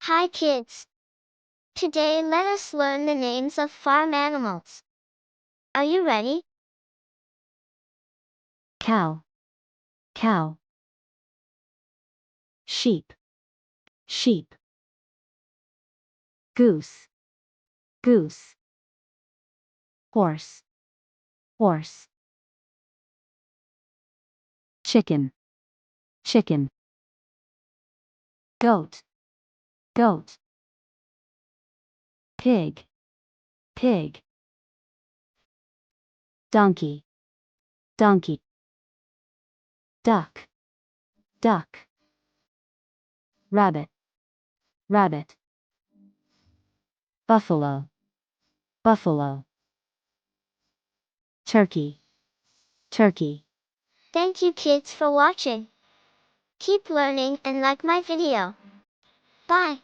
Hi kids. Today let us learn the names of farm animals. Are you ready? Cow, cow. Sheep, sheep. Goose, goose. Horse, horse. Chicken, chicken. Goat, goat. Pig, pig. Donkey, donkey. Duck, duck. Rabbit, rabbit. Buffalo, buffalo. Turkey, turkey. Thank you kids for watching. Keep learning and like my video. Bye.